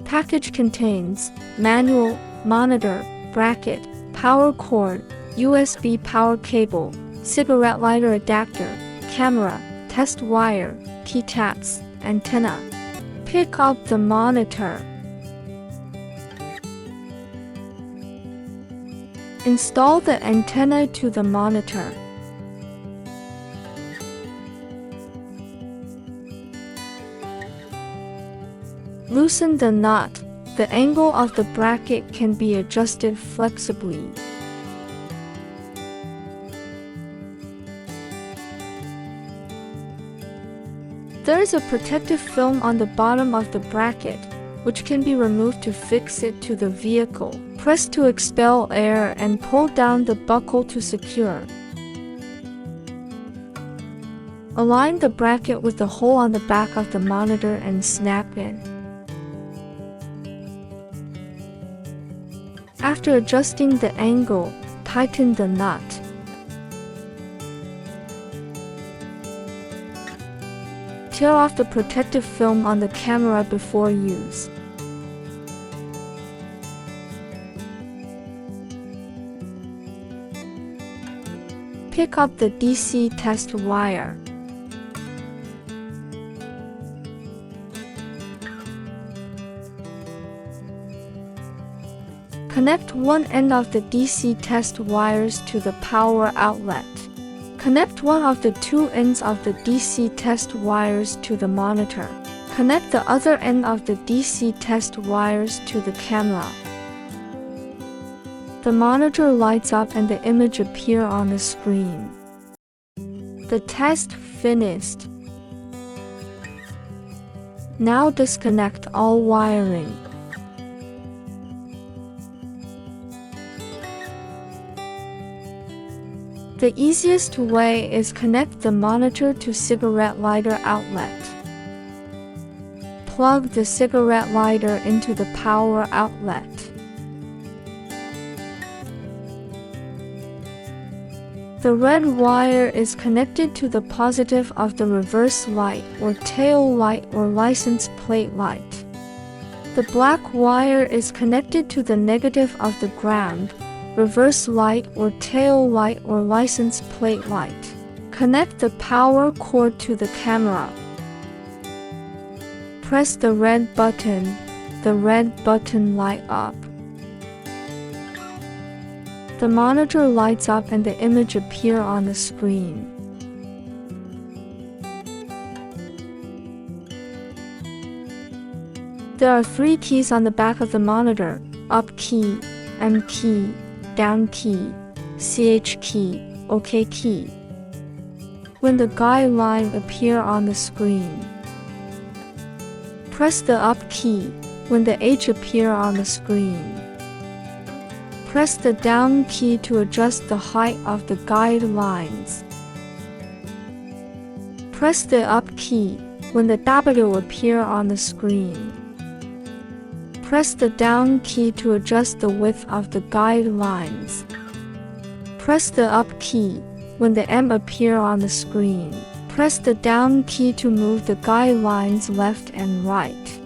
Package contains manual, monitor, bracket, power cord, USB power cable, cigarette lighter adapter, camera, test wire, keycaps, antenna. Pick up the monitor. Install the antenna to the monitor. Loosen the nut. The angle of the bracket can be adjusted flexibly. There is a protective film on the bottom of the bracket, which can be removed to fix it to the vehicle. Press to expel air and pull down the buckle to secure. Align the bracket with the hole on the back of the monitor and snap in. After adjusting the angle, tighten the nut. Tear off the protective film on the camera before use. Pick up the DC test wire. Connect one end of the DC test wires to the power outlet. Connect one of the two ends of the DC test wires to the monitor. Connect the other end of the DC test wires to the camera. The monitor lights up and the image appears on the screen. The test finished. Now disconnect all wiring. The easiest way is connect the monitor to cigarette lighter outlet. Plug the cigarette lighter into the power outlet. The red wire is connected to the positive of the reverse light or tail light or license plate light. The black wire is connected to the negative of the ground, reverse light or tail light or license plate light. Connect the power cord to the camera. Press the red button. The red button lights up. The monitor lights up and the image appears on the screen. There are 3 keys on the back of the monitor: up key, M key, down key, CH key, OK key. When the guideline appears on the screen, press the up key. When the H appears on the screen, press the down key to adjust the height of the guidelines. Press the up key when the W appears on the screen. Press the down key to adjust the width of the guidelines. Press the up key when the M appears on the screen. Press the down key to move the guidelines left and right.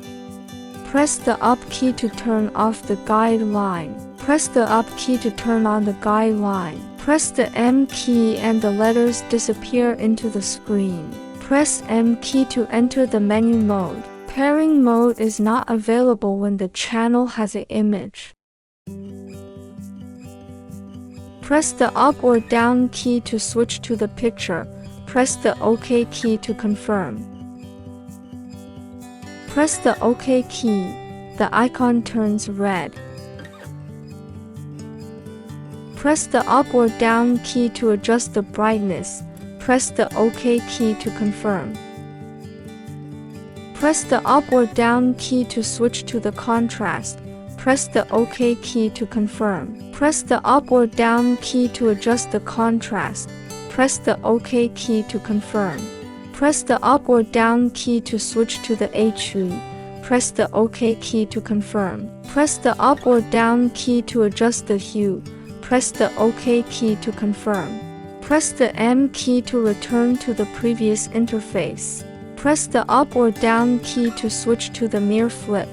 Press the up key to turn off the guideline. Press the up key to turn on the guideline. Press the M key and the letters disappear into the screen. Press M key to enter the menu mode. Pairing mode is not available when the channel has an image. Press the up or down key to switch to the picture. Press the OK key to confirm. Press the OK key. The icon turns red. Press the up or down key to adjust the brightness. Press the OK key to confirm. Press the up or down key to switch to the contrast. Press the OK key to confirm. Press the up or down key to adjust the contrast. Press the OK key to confirm. Press the up or down key to switch to the HU. Press the OK key to confirm. Press the up or down key to adjust the hue. Press the OK key to confirm. Press the M key to return to the previous interface. Press the up or down key to switch to the mirror flip.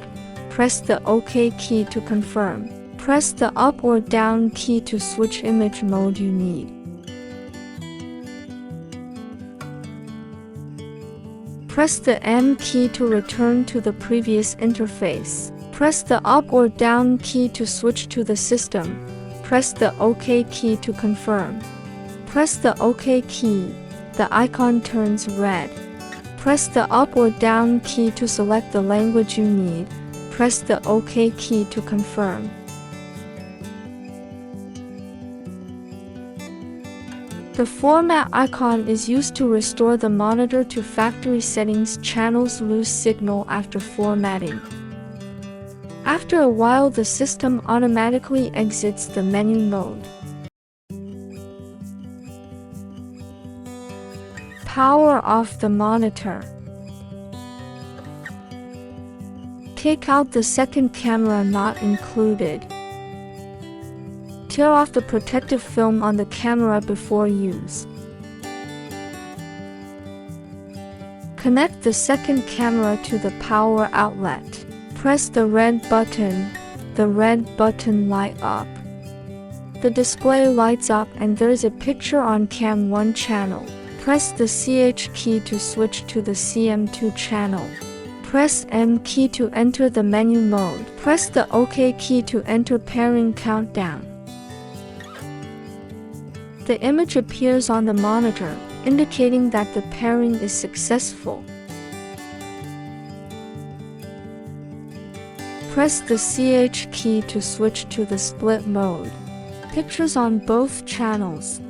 Press the OK key to confirm. Press the up or down key to switch image mode you need. Press the M key to return to the previous interface. Press the up or down key to switch to the system. Press the OK key to confirm. Press the OK key. The icon turns red. Press the up or down key to select the language you need. Press the OK key to confirm. The format icon is used to restore the monitor to factory settings. Channels lose signal after formatting. After a while, the system automatically exits the menu mode. Power off the monitor. Take out the second camera not included. Tear off the protective film on the camera before use. Connect the second camera to the power outlet. Press the red button. The red button lights up. The display lights up and there is a picture on Cam 1 channel. Press the CH key to switch to the CM2 channel. Press M key to enter the menu mode. Press the OK key to enter pairing countdown. The image appears on the monitor, indicating that the pairing is successful. Press the CH key to switch to the split mode. Pictures on both channels.